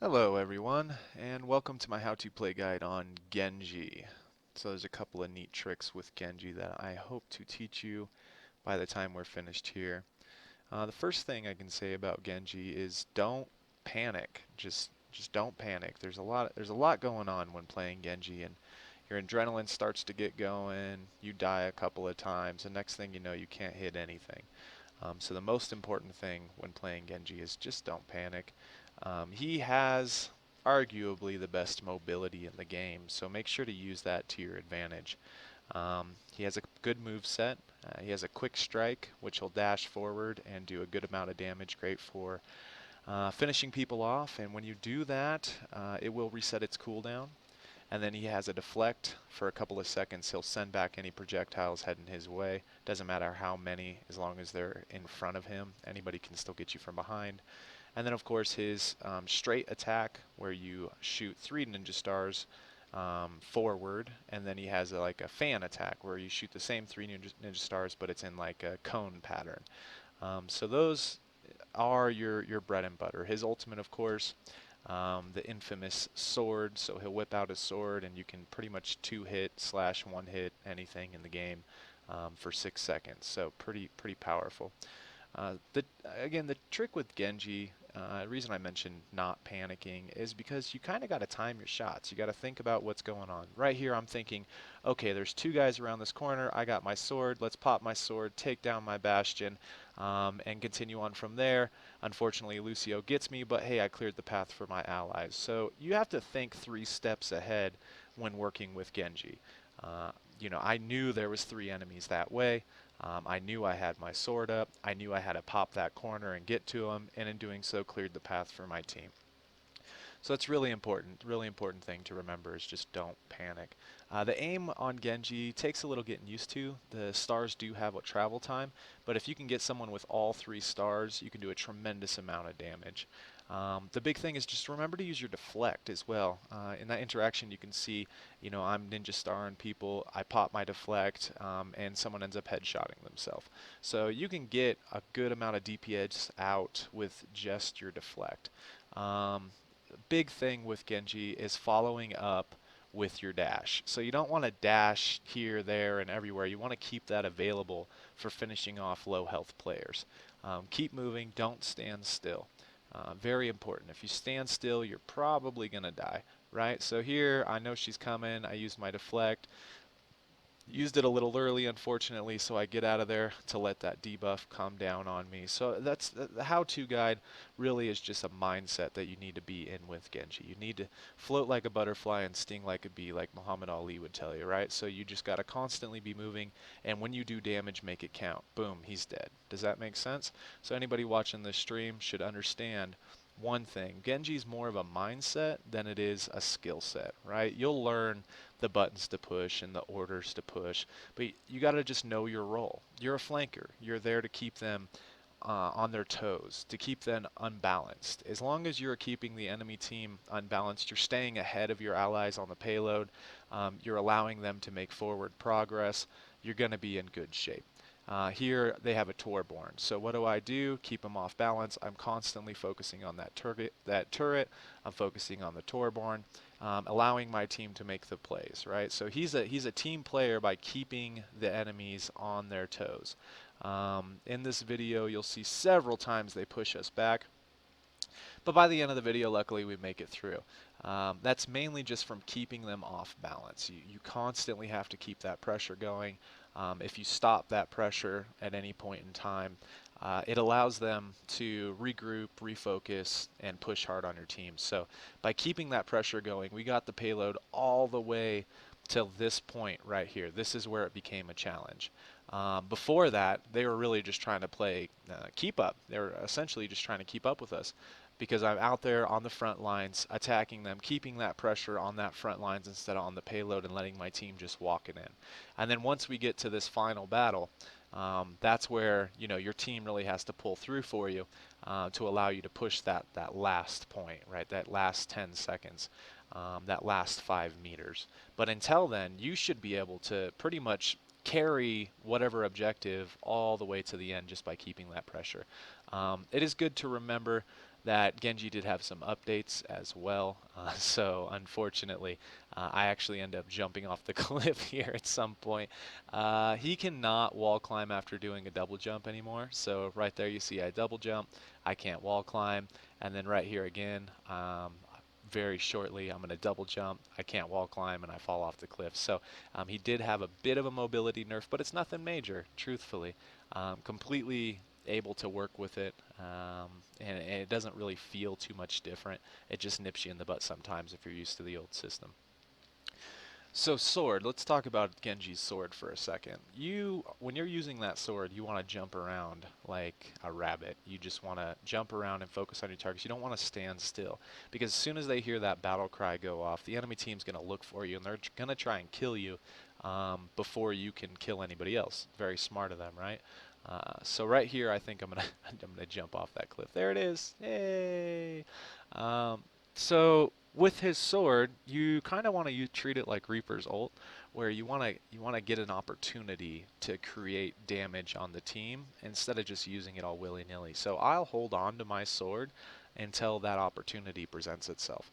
Hello everyone, and welcome to my how-to play guide on Genji. So there's a couple of neat tricks with Genji that I hope to teach you by the time we're finished here. The first thing I can say about Genji is don't panic. Just don't panic. There's a lot going on when playing Genji, and your adrenaline starts to get going, you die a couple of times, and next thing you know you can't hit anything. So the most important thing when playing Genji is just don't panic. He has arguably the best mobility in the game, so make sure to use that to your advantage. He has a good move set. He has a quick strike, which will dash forward and do a good amount of damage, great for finishing people off. And when you do that, it will reset its cooldown. And then he has a deflect for a couple of seconds. He'll send back any projectiles heading his way. Doesn't matter how many, as long as they're in front of him. Anybody can still get you from behind. And then, of course, his straight attack, where you shoot 3 ninja stars forward. And then he has like a fan attack, where you shoot the same 3 ninja stars, but it's in like a cone pattern. So those are your bread and butter. His ultimate, of course, the infamous sword. So he'll whip out his sword, and you can pretty much two-hit slash one-hit anything in the game for 6 seconds. So pretty powerful. Again, the trick with Genji, the reason I mentioned not panicking is because you kind of got to time your shots. You got to think about what's going on. Right here, I'm thinking, okay, there's 2 guys around this corner. I got my sword. Let's pop my sword, take down my bastion, and continue on from there. Unfortunately, Lucio gets me, but hey, I cleared the path for my allies. So you have to think 3 steps ahead when working with Genji. Uh, I knew there was 3 enemies that way. I knew I had my sword up. I knew I had to pop that corner and get to him, and in doing so, cleared the path for my team. So that's really important. Really important thing to remember is just don't panic. The aim on Genji takes a little getting used to. The stars do have a travel time, but if you can get someone with all 3 stars, you can do a tremendous amount of damage. The big thing is just remember to use your deflect as well. In that interaction, you can see, I'm ninja starring people. I pop my deflect, and someone ends up headshotting themselves. So you can get a good amount of DPS out with just your deflect. Big thing with Genji is following up with your dash. So you don't want to dash here, there, and everywhere. You want to keep that available for finishing off low health players. Keep moving, don't stand still. Very important. If you stand still, you're probably going to die, right? So here, I know she's coming. I used my deflect. Used it a little early, unfortunately, so I get out of there to let that debuff come down on me. So that's the how-to guide really is just a mindset that you need to be in with Genji. You need to float like a butterfly and sting like a bee, like Muhammad Ali would tell you, right? So you just got to constantly be moving, and when you do damage, make it count. Boom, he's dead. Does that make sense? So anybody watching this stream should understand one thing. Genji's more of a mindset than it is a skill set, right? You'll learn the buttons to push and the orders to push, but you got to just know your role. You're a flanker. You're there to keep them on their toes, to keep them unbalanced. As long as you're keeping the enemy team unbalanced, you're staying ahead of your allies on the payload, you're allowing them to make forward progress, you're going to be in good shape. Here they have a Torborn. So what do? Keep them off balance. I'm constantly focusing on that turret. I'm focusing on the Torborn, allowing my team to make the plays, right? So he's a team player by keeping the enemies on their toes. In this video, you'll see several times they push us back. But by the end of the video, luckily, we make it through. That's mainly just from keeping them off balance. You constantly have to keep that pressure going. If you stop that pressure at any point in time, it allows them to regroup, refocus, and push hard on your team. So by keeping that pressure going, we got the payload all the way till this point right here. This is where it became a challenge. Before that, they were really just trying to play keep up. They were essentially just trying to keep up with us because I'm out there on the front lines attacking them, keeping that pressure on that front lines instead of on the payload and letting my team just walk it in. And then once we get to this final battle, that's where your team really has to pull through for you to allow you to push that last point, right? That last 10 seconds, that last 5 meters. But until then, you should be able to pretty much carry whatever objective all the way to the end just by keeping that pressure. It is good to remember that Genji did have some updates as well. So unfortunately, I actually end up jumping off the cliff here at some point. He cannot wall climb after doing a double jump anymore. So right there you see I double jump. I can't wall climb. And then right here again, very shortly I'm going to double jump. I can't wall climb and I fall off the cliff. So he did have a bit of a mobility nerf, but it's nothing major, truthfully. Completely able to work with it, and it doesn't really feel too much different. It just nips you in the butt sometimes if you're used to the old system. So sword, let's talk about Genji's sword for a second. When you're using that sword, you want to jump around like a rabbit. You just want to jump around and focus on your targets. You don't want to stand still, because as soon as they hear that battle cry go off, the enemy team's going to look for you and they're going to try and kill you before you can kill anybody else. Very smart of them, right? So right here, I think I'm gonna I'm gonna jump off that cliff. There it is. Yay! Um, so with his sword, you kind of want to treat it like Reaper's ult, where you want to get an opportunity to create damage on the team instead of just using it all willy-nilly. So I'll hold on to my sword until that opportunity presents itself.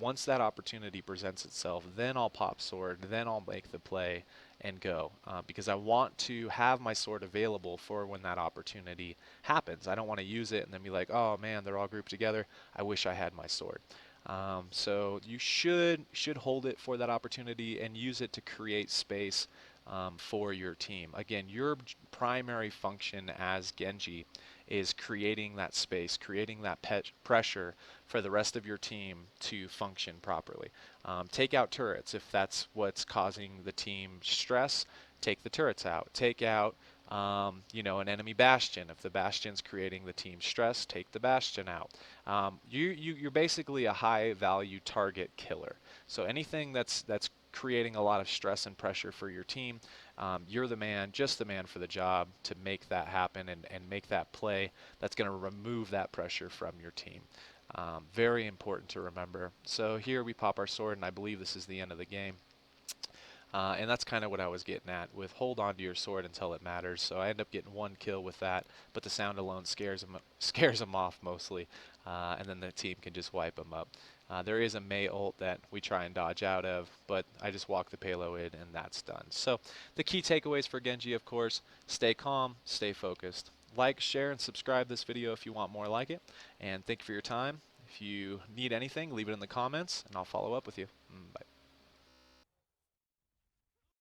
Once that opportunity presents itself, then I'll pop sword, then I'll make the play and go, because I want to have my sword available for when that opportunity happens. I don't want to use it and then be like, oh man, they're all grouped together. I wish I had my sword. So you should hold it for that opportunity and use it to create space for your team. Again, your primary function as Genji is creating that space, creating that pressure for the rest of your team to function properly. Take out turrets if that's what's causing the team stress. Take the turrets out. Take out an enemy bastion. If the bastion's creating the team stress, take the bastion out. You're basically a high value target killer. So anything that's creating a lot of stress and pressure for your team, you're the man, just the man for the job to make that happen and make that play that's going to remove that pressure from your team. Very important to remember. So here we pop our sword, and I believe this is the end of the game. And that's kind of what I was getting at with hold on to your sword until it matters. So I end up getting one kill with that, but the sound alone scares them off mostly, and then the team can just wipe them up. There is a Mei ult that we try and dodge out of, but I just walk the payload in and that's done. So the key takeaways for Genji, of course, stay calm, stay focused. Like, share, and subscribe this video if you want more like it. And thank you for your time. If you need anything, leave it in the comments, and I'll follow up with you. Bye.